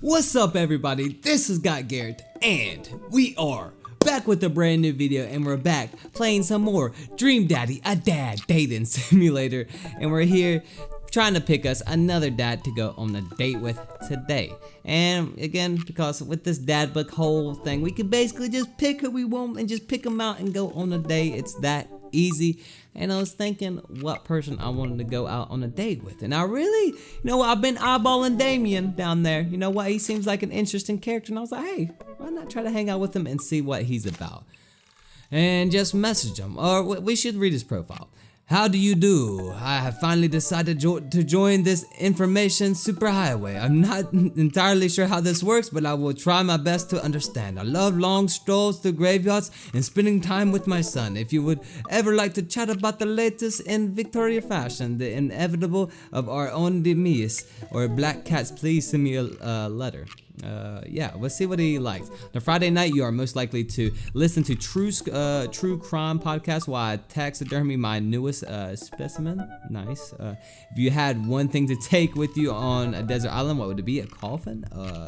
What's up everybody, this is gotgarrett and we are back with a brand new video, and we're back playing some more Dream Daddy, a dad dating simulator, and we're here trying to pick us another dad to go on a date with today. And again, because with this dad book whole thing, we can basically just pick who we want and just pick them out and go on a date. It's that easy. And I was thinking what person I wanted to go out on a date with, and I really, you know what, I've been eyeballing Damien down there. You know what, he seems like an interesting character, and I was like, hey, why not try to hang out with him and see what he's about, and just message him. Or we should read his profile. How do you do? I have finally decided to join this information superhighway. I'm not entirely sure how this works, but I will try my best to understand. I love long strolls through graveyards and spending time with my son. If you would ever like to chat about the latest in Victoria fashion, the inevitable of our own Damiens, or black cats, please send me a letter. Yeah, let's see what he likes. On Friday night, you are most likely to listen to true crime podcast while I taxidermy my newest specimen. Nice. If you had one thing to take with you on a desert island, what would it be? A coffin?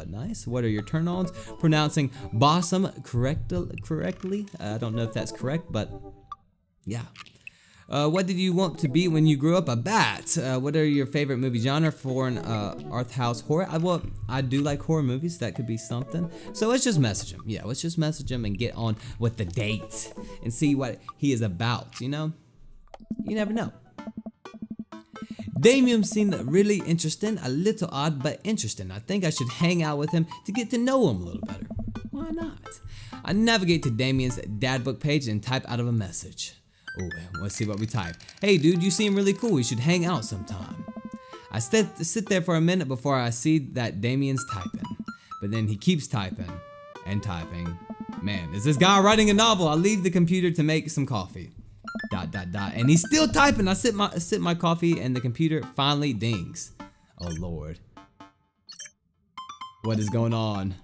Nice. What are your turn-ons? Pronouncing bosom correctly. I don't know if that's correct, but yeah. What did you want to be when you grew up? A bat. What are your favorite movie genre for an art house horror? I do like horror movies. That could be something. So let's just message him. Yeah, let's just message him and get on with the date and see what he is about, you know? You never know. Damien seemed really interesting, a little odd, but interesting. I think I should hang out with him to get to know him a little better. Why not? I navigate to Damien's dad book page and type out of a message. Oh, let's see what we type. Hey dude, you seem really cool. We should hang out sometime. I sit there for a minute before I see that Damien's typing. But then he keeps typing and typing. Man, is this guy writing a novel? I leave the computer to make some coffee. ... And he's still typing. I sip my coffee and the computer finally dings. Oh Lord. What is going on?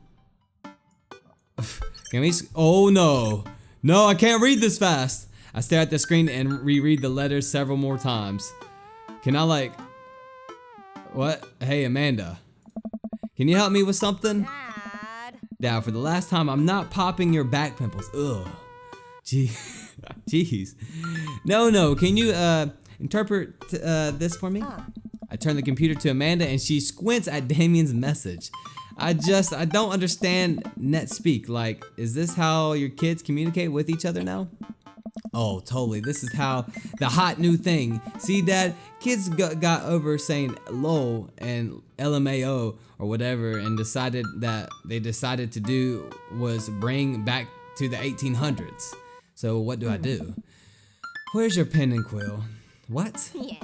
Can we? Oh no. No, I can't read this fast. I stare at the screen and reread the letters several more times. Can I what? Hey Amanda, can you help me with something? Dad, for the last time, I'm not popping your back pimples. Ugh. Jeez. No, can you interpret this for me? I turn the computer to Amanda and she squints at Damiens Message. I don't understand net speak. Like, is this how your kids communicate with each other now? Oh, totally. This is how the hot new thing. See, Dad, kids got over saying LOL and LMAO or whatever and decided to do was bring back to the 1800s. So what do I do? Where's your pen and quill? What? Yeah.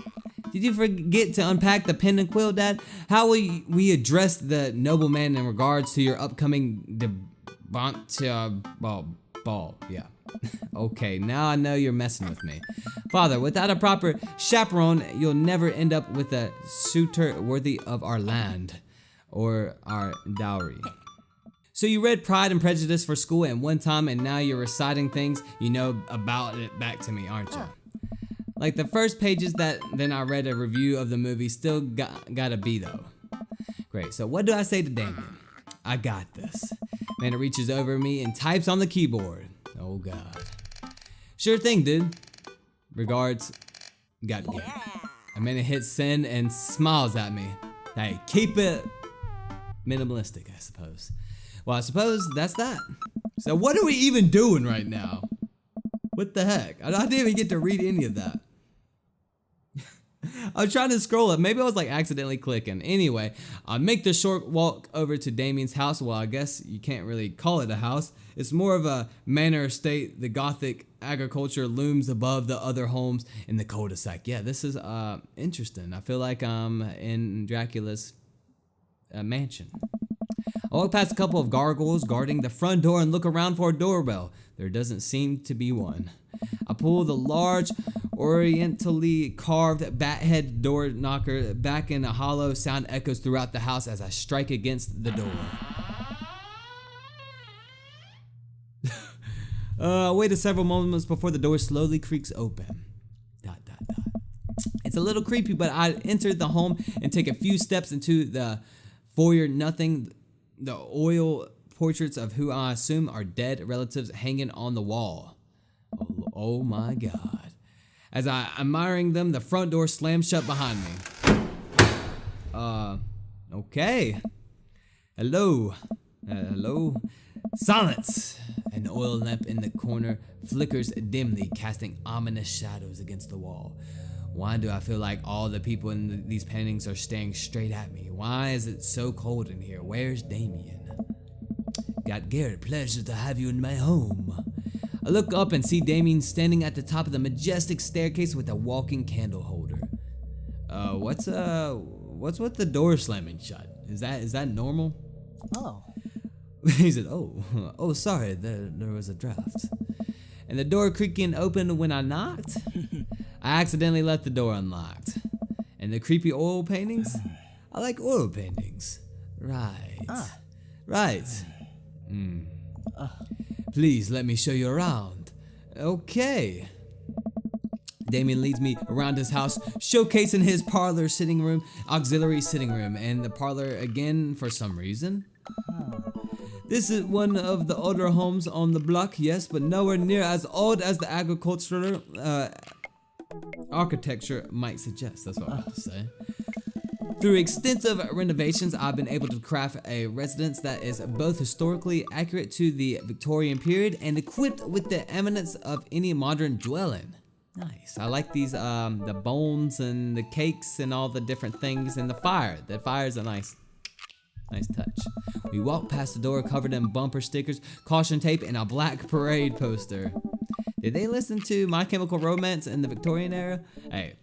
Did you forget to unpack the pen and quill, Dad? How will we address the nobleman in regards to your upcoming ball? Yeah. Okay, now I know you're messing with me. Father, without a proper chaperone, you'll never end up with a suitor worthy of our land or our dowry. So you read Pride and Prejudice for school at one time, and now you're reciting things you know about it back to me, aren't you? Like the first pages then I read a review of the movie, still got a B though. Great, so what do I say to Damien? I got this. Amanda reaches over me and types on the keyboard. Oh God. Sure thing, dude. Regards, gotgarrett. Amanda hits send and smiles at me. Hey, keep it minimalistic, I suppose. Well, I suppose that's that. So what are we even doing right now? What the heck? I didn't even get to read any of that. I was trying to scroll up. Maybe I was like accidentally clicking. Anyway, I make the short walk over to Damiens' house. Well, I guess you can't really call it a house. It's more of a manor estate. The Gothic agriculture looms above the other homes in the cul-de-sac. Yeah, this is interesting. I feel like I'm in Dracula's mansion. I walk past a couple of gargoyles guarding the front door and look around for a doorbell. There doesn't seem to be one. I pull the large, orientally carved bat-head door knocker back, and a hollow sound echoes throughout the house as I strike against the door. I waited several moments before the door slowly creaks open. ... It's a little creepy, but I enter the home and take a few steps into the Foyer, nothing. The oil portraits of who I assume are dead relatives hanging on the wall. Oh my God. As I admiring them, the front door slams shut behind me. Okay. Hello. Hello. Silence. An oil lamp in the corner flickers dimly, casting ominous shadows against the wall. Why do I feel like all the people in these paintings are staring straight at me? Why is it so cold in here? Where's Damien? Gotgarrett, pleasure to have you in my home. I look up and see Damien standing at the top of the majestic staircase with a walking candle holder. What's with the door slamming shut? Is that normal? Oh. He said, oh, sorry, there was a draft. And the door creaking open when I knocked? I accidentally left the door unlocked. And the creepy oil paintings? I like oil paintings. Right. Right. Please let me show you around. Okay. Damien leads me around his house, showcasing his parlor, sitting room, auxiliary sitting room, and the parlor again for some reason. This is one of the older homes on the block, yes, but nowhere near as old as the agricultural architecture might suggest. That's what I have to say. Through extensive renovations, I've been able to craft a residence that is both historically accurate to the Victorian period and equipped with the eminence of any modern dwelling. Nice. I like these, the bones and the cakes and all the different things, and the fire. The fire's a nice touch. We walk past the door covered in bumper stickers, caution tape, and a black parade poster. Did they listen to My Chemical Romance in the Victorian era? Hey,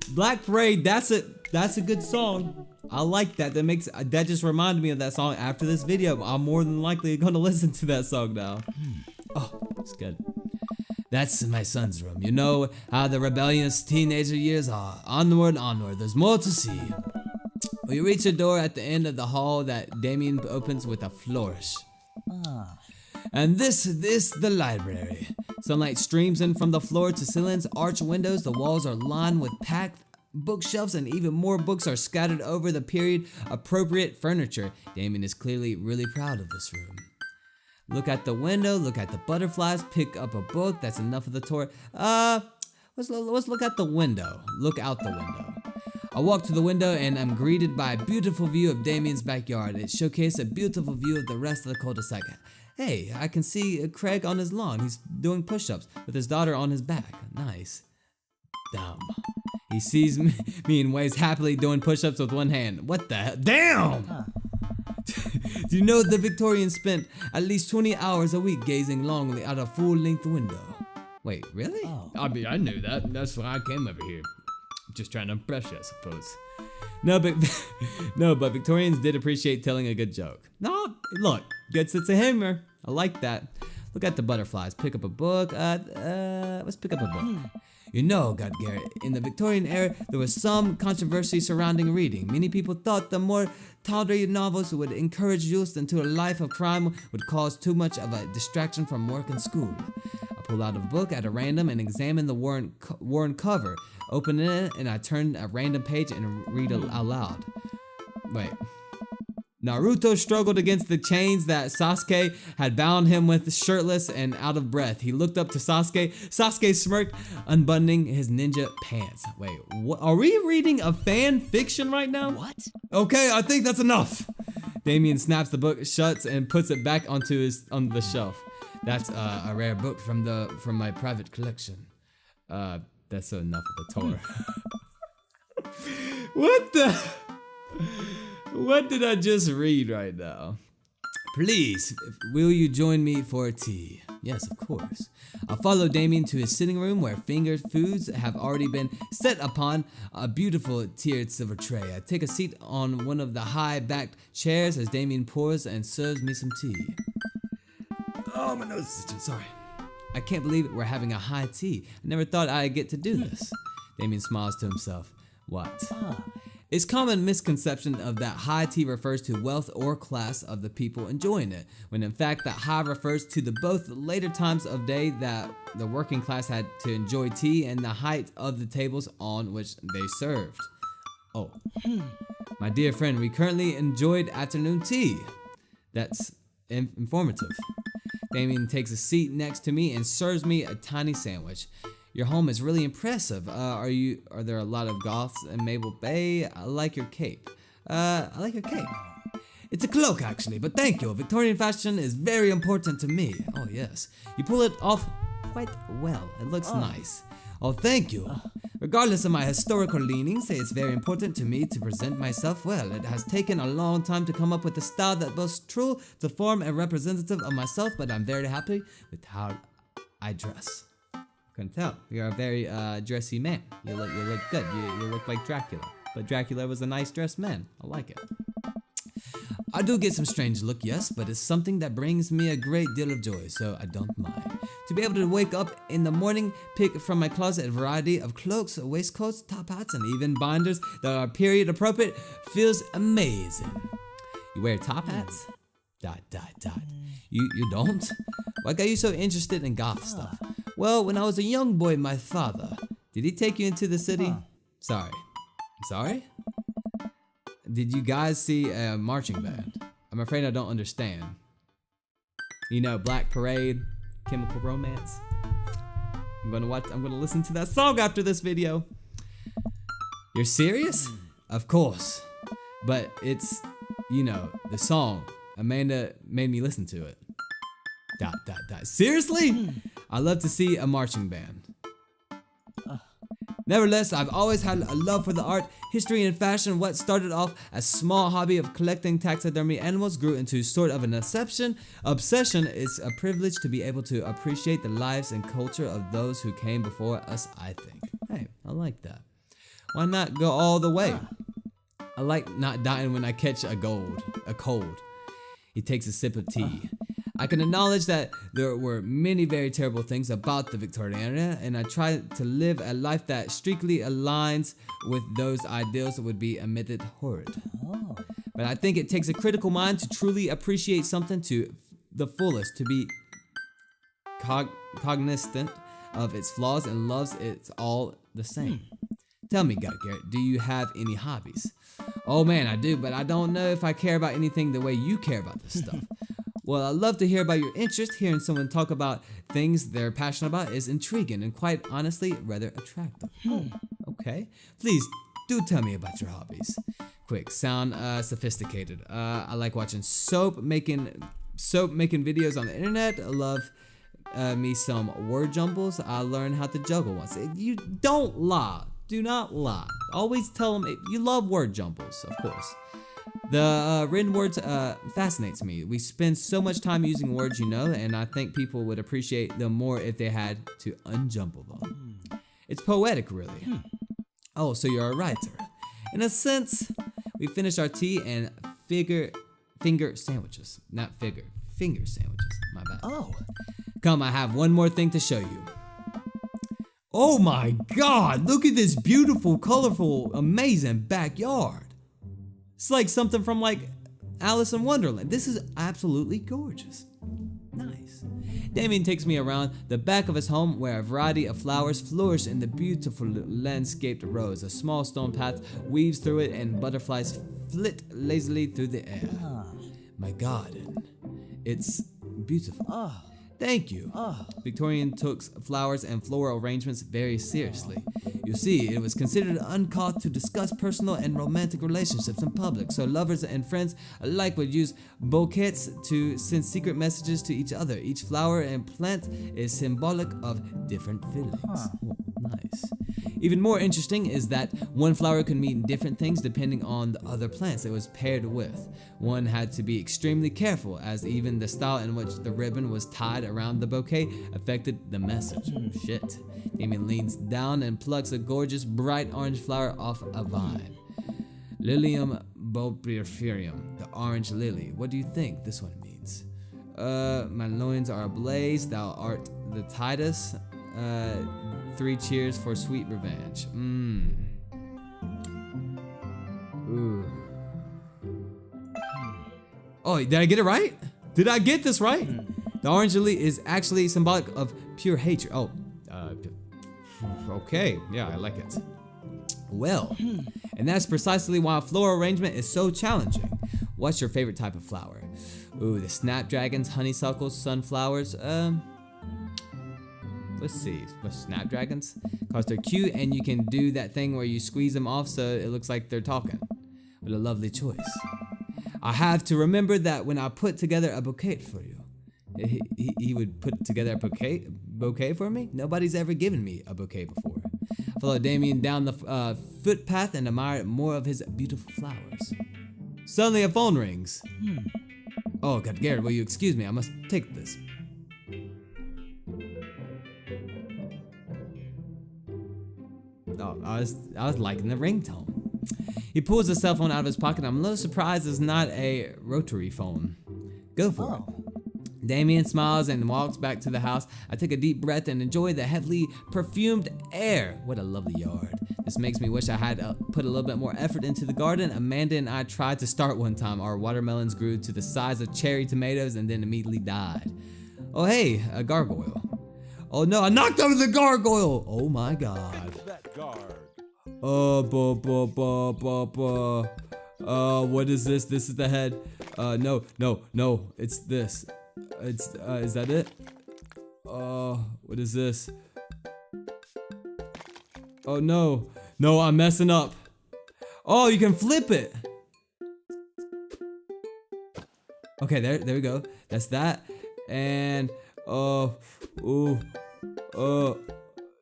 Black Parade, that's a good song. I like that. That just reminded me of that song. After this video, I'm more than likely gonna listen to that song now. Oh, it's good. That's my son's room. You know how the rebellious teenager years are. Onward, onward. There's more to see. We reach a door at the end of the hall that Damien opens with a flourish. And this the library. Sunlight streams in from the floor to ceilings, arch windows. The walls are lined with packed bookshelves, and even more books are scattered over the period appropriate furniture. Damien is clearly really proud of this room. Look at the window, look at the butterflies, pick up a book. That's enough of the tour. Let's look at the window. Look out the window. I walk to the window and I'm greeted by a beautiful view of Damien's backyard. It showcases a beautiful view of the rest of the cul-de-sac. Hey, I can see Craig on his lawn. He's doing push-ups with his daughter on his back. Nice. Dumb. He sees me and waves happily doing push-ups with one hand. What the hell? Damn! Do you know the Victorians spent at least 20 hours a week gazing longingly out a full-length window? Wait, really? Oh. I mean, I knew that. That's why I came over here. Just trying to impress you, I suppose. No, but Victorians did appreciate telling a good joke. No, look, good sense of humor. I like that. Look at the butterflies. Pick up a book. Let's pick up a book. You know, Gotgarrett, in the Victorian era, there was some controversy surrounding reading. Many people thought the more tawdry novels would encourage youth into a life of crime would cause too much of a distraction from work and school. I pulled out a book at a random and examined the worn cover. Open it and I turn a random page and read out loud. Wait. Naruto struggled against the chains that Sasuke had bound him with, shirtless and out of breath. He looked up to Sasuke. Sasuke smirked, unbuttoning his ninja pants. Wait, what? Are we reading a fan fiction right now? What? Okay, I think that's enough. Damien snaps the book, shuts, and puts it back on the shelf. That's a rare book from my private collection. That's enough of the tour. What the? What did I just read right now? Please, will you join me for tea? Yes, of course. I'll follow Damien to his sitting room where fingered foods have already been set upon a beautiful tiered silver tray. I take a seat on one of the high-backed chairs as Damien pours and serves me some tea. Oh, my nose is itching, sorry. I can't believe we're having a high tea. I never thought I'd get to do this. Damien smiles to himself. What? It's common misconception of that high tea refers to wealth or class of the people enjoying it, when in fact that high refers to the both later times of day that the working class had to enjoy tea and the height of the tables on which they served. Oh. My dear friend, we currently enjoyed afternoon tea. That's informative. Damien takes a seat next to me and serves me a tiny sandwich. Your home is really impressive. Are there a lot of goths in Mabel Bay? I like your cape. I like your cape. It's a cloak actually, but thank you. Victorian fashion is very important to me. Oh yes. You pull it off quite well. It looks nice. Oh, thank you. Regardless of my historical leanings, it's very important to me to present myself well. It has taken a long time to come up with a style that both true to form and representative of myself, but I'm very happy with how I dress. Couldn't tell. You're a very dressy man. You look good. You look like Dracula. But Dracula was a nice dressed man. I like it. I do get some strange look, yes, but it's something that brings me a great deal of joy, so I don't mind. To be able to wake up in the morning, pick from my closet a variety of cloaks, waistcoats, top hats, and even binders that are period appropriate feels amazing. You wear top hats? ... You don't? Why got you so interested in goth stuff? Well, when I was a young boy, my father, did he take you into the city? Sorry? Did you guys see a marching band? I'm afraid I don't understand. You know, Black Parade, Chemical Romance. I'm gonna listen to that song after this video. You're serious? Of course. But it's, you know, the song. Amanda made me listen to it. ... Seriously? I love to see a marching band. Nevertheless, I've always had a love for the art, history, and fashion. What started off as a small hobby of collecting taxidermy animals grew into sort of an obsession. It's a privilege to be able to appreciate the lives and culture of those who came before us, I think. Hey, I like that. Why not go all the way? I like not dying when I catch a cold. He takes a sip of tea. I can acknowledge that there were many very terrible things about the Victorian era, and I try to live a life that strictly aligns with those ideals that would be admitted horrid. But I think it takes a critical mind to truly appreciate something to the fullest, to be cognizant of its flaws and loves it all the same. Tell me, gotgarrett, do you have any hobbies? Oh man, I do, but I don't know if I care about anything the way you care about this stuff. Well, I love to hear about your interest. Hearing someone talk about things they're passionate about is intriguing and quite honestly rather attractive. Okay, please do tell me about your hobbies. Quick, sound sophisticated. I like watching soap making videos on the internet. I love me some word jumbles. I learned how to juggle once. You don't lie. Do not lie. Always tell them you love word jumbles, of course. The written words fascinates me. We spend so much time using words, you know, and I think people would appreciate them more if they had to unjumble them. It's poetic, really. Oh, so you're a writer. In a sense, we finished our tea and finger sandwiches. Not figure, finger sandwiches. My bad. Oh. Come, I have one more thing to show you. Oh my God, look at this beautiful, colorful, amazing backyard. It's like something from like Alice in Wonderland. This is absolutely gorgeous. Nice. Damien takes me around the back of his home where a variety of flowers flourish in the beautiful landscaped rows. A small stone path weaves through it and butterflies flit lazily through the air. My garden. It's beautiful. Thank you. Victorian took flowers and floral arrangements very seriously. You see, it was considered uncouth to discuss personal and romantic relationships in public, so lovers and friends alike would use bouquets to send secret messages to each other. Each flower and plant is symbolic of different feelings. Oh, nice. Even more interesting is that one flower could mean different things depending on the other plants it was paired with. One had to be extremely careful, as even the style in which the ribbon was tied around the bouquet affected the message. Shit. Damien leans down and plucks a gorgeous bright orange flower off a vine. Lilium bulbiferium, the orange lily. What do you think this one means? My loins are ablaze, thou art the Titus. 3 cheers for sweet revenge. Ooh. Oh, did I get it right? Did I get this right? The orange lily is actually symbolic of pure hatred. Oh, okay. Yeah, I like it. Well, And that's precisely why floral arrangement is so challenging. What's your favorite type of flower? Ooh, the snapdragons, honeysuckles, sunflowers. Let's see. What, snapdragons? Because they're cute and you can do that thing where you squeeze them off so it looks like they're talking. What a lovely choice. I have to remember that when I put together a bouquet for you. He would put together a bouquet for me? Nobody's ever given me a bouquet before. I followed Damien down the footpath and admired more of his beautiful flowers. Suddenly a phone rings. Oh, gotgarrett, will you excuse me? I must take this. Oh, I was liking the ringtone. He pulls his cell phone out of his pocket. I'm a little surprised it's not a rotary phone. Go for it. Damien smiles and walks back to the house. I take a deep breath and enjoy the heavily perfumed air. What a lovely yard. This makes me wish I had put a little bit more effort into the garden. Amanda and I tried to start one time. Our watermelons grew to the size of cherry tomatoes and then immediately died. Oh hey, a gargoyle. Oh no, I knocked over the gargoyle! Oh my god. What is this? This is the head. No, it's this. Is that it? What is this? Oh no, I'm messing up. Oh, you can flip it. Okay, there we go. That's that. And,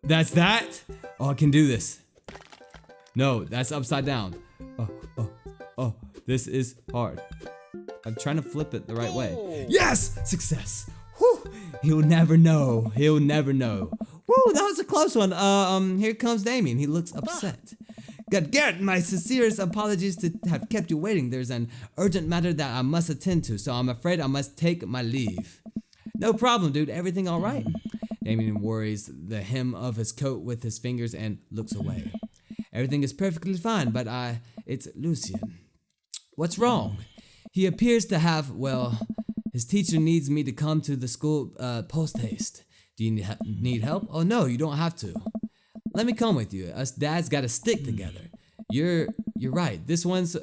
that's that? Oh, I can do this. No, that's upside down. Oh, this is hard. I'm trying to flip it the right way. Yes! Success! Whew! He'll never know. Woo, that was a close one. Here comes Damien. He looks upset. Gotgarrett, my sincerest apologies to have kept you waiting. There's an urgent matter that I must attend to, so I'm afraid I must take my leave. No problem, dude. Everything all right? Damien worries the hem of his coat with his fingers and looks away. Everything is perfectly fine, but it's Lucien. What's wrong? He appears to have, his teacher needs me to come to the school post-haste. Do you need help? Oh no, you don't have to. Let me come with you. Us dads gotta stick together. You're right. This one's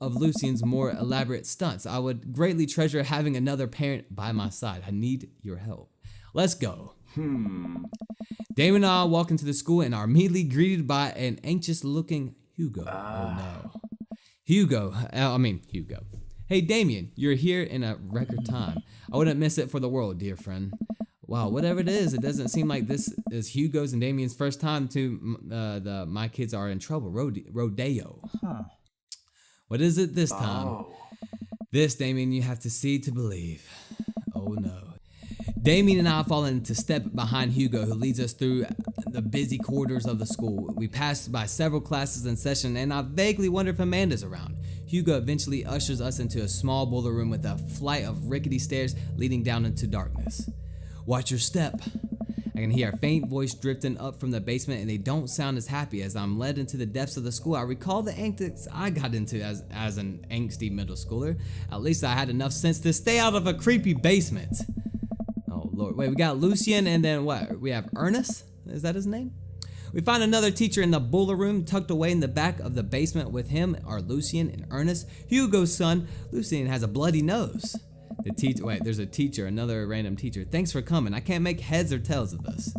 of Lucien's more elaborate stunts. I would greatly treasure having another parent by my side. I need your help. Let's go. Damien and I walk into the school and are immediately greeted by an anxious-looking Hugo. Oh no. Hugo. Hey Damien, you're here in a record time. I wouldn't miss it for the world, dear friend. Wow, whatever it is, it doesn't seem like this is Hugo's and Damien's first time to my kids are in trouble rodeo. What is it this time? This, Damien, you have to see to believe. Oh no. Damien and I fall into step behind Hugo, who leads us through the busy corridors of the school. We pass by several classes in session, and I vaguely wonder if Amanda's around. Hugo eventually ushers us into a small boiler room with a flight of rickety stairs leading down into darkness. Watch your step. I can hear a faint voice drifting up from the basement, and they don't sound as happy. As I'm led into the depths of the school, I recall the antics I got into as an angsty middle schooler. At least I had enough sense to stay out of a creepy basement. Oh Lord, wait, we got Lucien and then what? We have Ernest? Is that his name? We find another teacher in the boiler room tucked away in the back of the basement. With him are Lucien and Ernest, Hugo's son. Lucien has a bloody nose. The teacher, there's a teacher, another random teacher. Thanks for coming. I can't make heads or tails of this.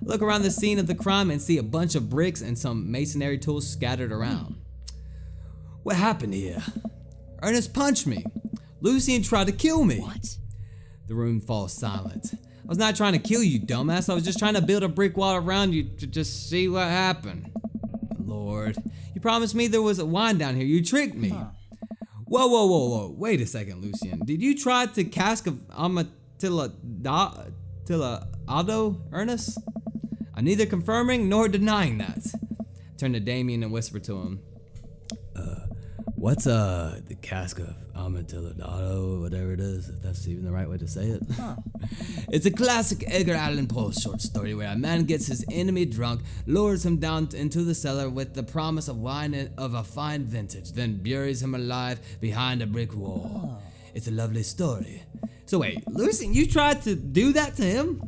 Look around the scene of the crime and see a bunch of bricks and some masonry tools scattered around. What happened here? Ernest punched me. Lucien tried to kill me. What? The room falls silent. I was not trying to kill you, dumbass. I was just trying to build a brick wall around you to just see what happened. Lord, you promised me there was a wine down here. You tricked me. Whoa. Wait a second, Lucien. Did you try to cask of Amontillado, Ernest? I'm neither confirming nor denying that. I turn to Damien and whisper to him. What's the cask of Amontillado, whatever it is, if that's even the right way to say it? It's a classic Edgar Allan Poe short story where a man gets his enemy drunk, lures him down into the cellar with the promise of wine of a fine vintage, then buries him alive behind a brick wall. It's a lovely story. So wait, Lucien, you tried to do that to him?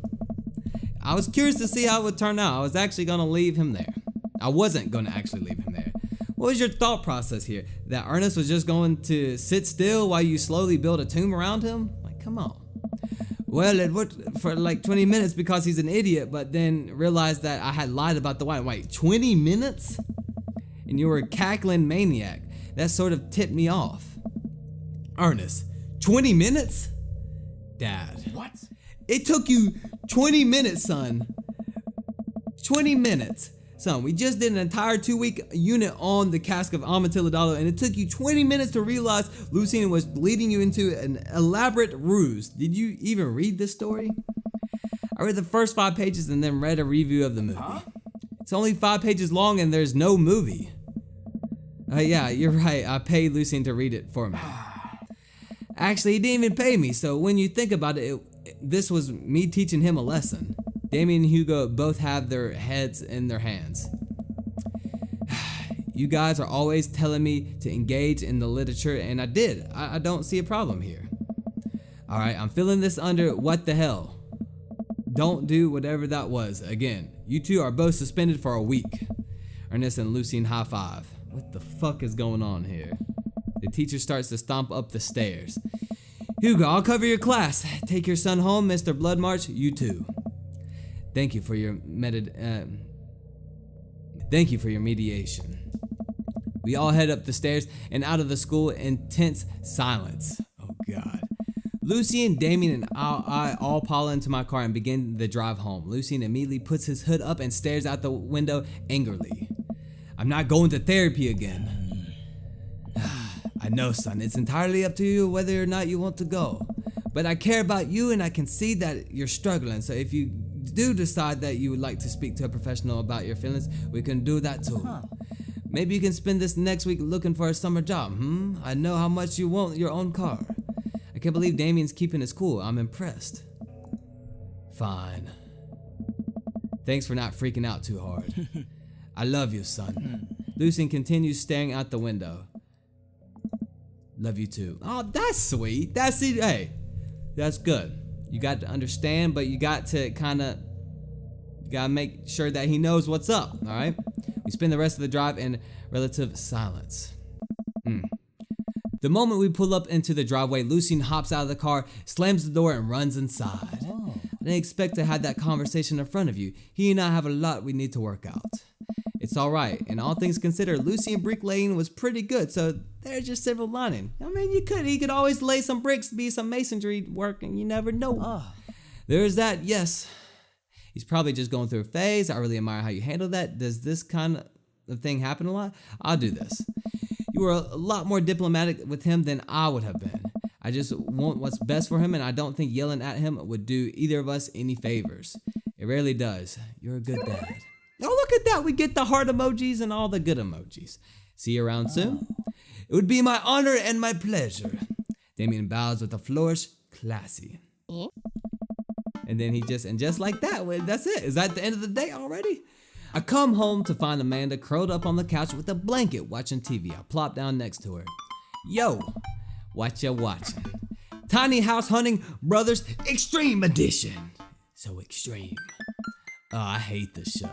I was curious to see how it would turn out. I was actually gonna leave him there. I wasn't gonna actually leave him there. What was your thought process here? That Ernest was just going to sit still while you slowly build a tomb around him? Like, come on. Well, it worked for like 20 minutes because he's an idiot, but then realized that I had lied about the wine. Wait, 20 minutes? And you were a cackling maniac. That sort of tipped me off. Ernest, 20 minutes? Dad. What? It took you 20 minutes, son. 20 minutes. Son, we just did an entire 2-week unit on the cask of Amontillado, and it took you 20 minutes to realize Lucien was leading you into an elaborate ruse. Did you even read this story? I read the first 5 pages and then read a review of the movie. Huh? It's only 5 pages long and there's no movie. Yeah, you're right. I paid Lucien to read it for me. Actually, he didn't even pay me, so when you think about it, this was me teaching him a lesson. Damien and Hugo both have their heads in their hands. You guys are always telling me to engage in the literature, and I did. I don't see a problem here. Alright, I'm feeling this under what the hell. Don't do whatever that was again. You two are both suspended for a week. Ernest and Lucien high five. What the fuck is going on here? The teacher starts to stomp up the stairs. Hugo, I'll cover your class. Take your son home, Mr. Bloodmarch. You too. Thank you for your mediation. We all head up the stairs and out of the school in tense silence. Oh God. Lucien, Damien, and I all pile into my car and begin the drive home. Lucien immediately puts his hood up and stares out the window angrily. I'm not going to therapy again. I know, son, it's entirely up to you whether or not you want to go. But I care about you and I can see that you're struggling, so if you do decide that you would like to speak to a professional about your feelings, we can do that too. Maybe you can spend this next week looking for a summer job, I know how much you want your own car. I can't believe Damien's keeping his cool. I'm impressed. Fine. Thanks for not freaking out too hard. I love you, son. Lucien continues staring out the window. Love you too. Oh, that's sweet. That's it. Hey, that's good. You got to understand, but you got to gotta make sure that he knows what's up, all right? We spend the rest of the drive in relative silence. The moment we pull up into the driveway, Lucien hops out of the car, slams the door, and runs inside. I didn't expect to have that conversation in front of you. He and I have a lot we need to work out. It's all right, and all things considered, Lucien bricklaying was pretty good, so there's your silver lining. I mean, he could always lay some bricks, be some masonry work, and you never know. There's that, yes. He's probably just going through a phase. I really admire how you handle that. Does this kind of thing happen a lot? I'll do this. You were a lot more diplomatic with him than I would have been. I just want what's best for him, and I don't think yelling at him would do either of us any favors. It rarely does. You're a good dad. Oh, look at that. We get the heart emojis and all the good emojis. See you around soon. It would be my honor and my pleasure. Damien bows with a flourish, classy. And then just like that, that's it. Is that the end of the day already? I come home to find Amanda curled up on the couch with a blanket watching TV. I plop down next to her. Yo, what ya watching? Tiny House Hunting Brothers Extreme Edition. So extreme. Oh, I hate this show.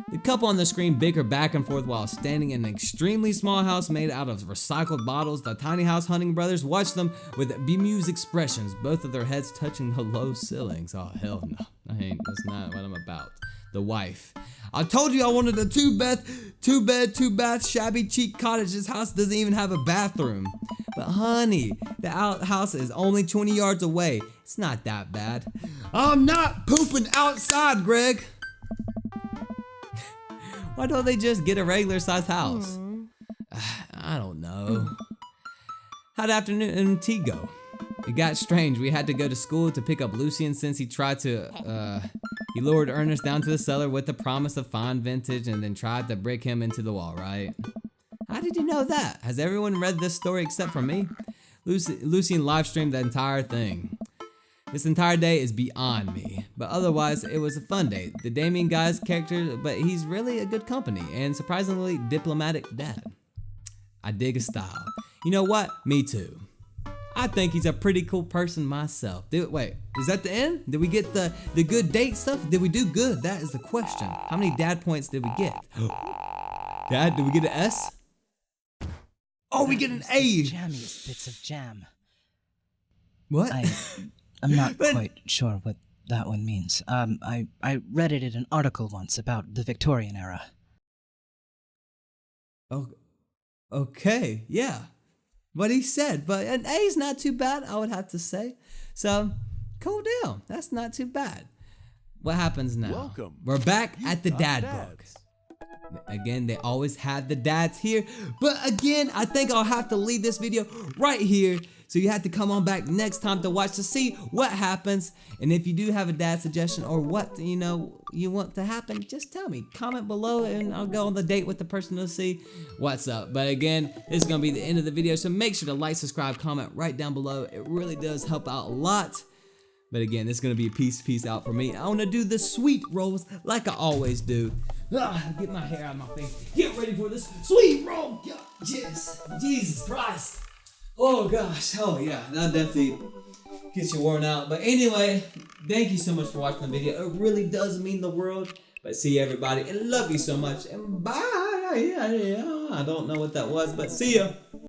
The couple on the screen bicker back and forth while standing in an extremely small house made out of recycled bottles. The Tiny House Hunting Brothers watch them with bemused expressions, both of their heads touching the low ceilings. Oh, hell no. That's not what I'm about. The wife. I told you I wanted a two bed, two bath, shabby cheap cottage. This house doesn't even have a bathroom. But honey, the outhouse is only 20 yards away. It's not that bad. I'm not pooping outside, Greg. Why don't they just get a regular sized house? I don't know. How'd afternoon tea go? It got strange. We had to go to school to pick up Lucien since he tried to, he lured Ernest down to the cellar with the promise of fine vintage and then tried to break him into the wall, right? How did you know that? Has everyone read this story except for me? Lucien live streamed the entire thing. This entire day is beyond me, but otherwise it was a fun day. The Damien guy's character, but he's really a good company and surprisingly diplomatic dad. I dig his style. You know what? Me too. I think he's a pretty cool person myself. Wait, is that the end? Did we get the good date stuff? Did we do good? That is the question. How many dad points did we get? Dad, did we get an S? Oh, we get an A. Jammiest bits of jam. What? I'm not quite sure what that one means. I read it in an article once about the Victorian era. Oh, okay, yeah. What he said, but an A is not too bad, I would have to say. So, cool deal. That's not too bad. What happens now? Welcome. We're back at the dad dads. book. Again, they always have the dads here. But again, I think I'll have to leave this video right here. So you have to come on back next time to watch to see what happens. And if you do have a dad suggestion or what you want to happen, just tell me. Comment below and I'll go on the date with the person to see what's up. But again, this is going to be the end of the video. So make sure to like, subscribe, comment right down below. It really does help out a lot. But again, this is going to be a peace out for me. I want to do the sweet rolls like I always do. Get my hair out of my face. Get ready for this sweet roll. Jesus Christ. Oh gosh. Oh yeah. That definitely gets you worn out. But anyway, thank you so much for watching the video. It really does mean the world. But see you everybody. And love you so much. And bye. Yeah. I don't know what that was, but see ya.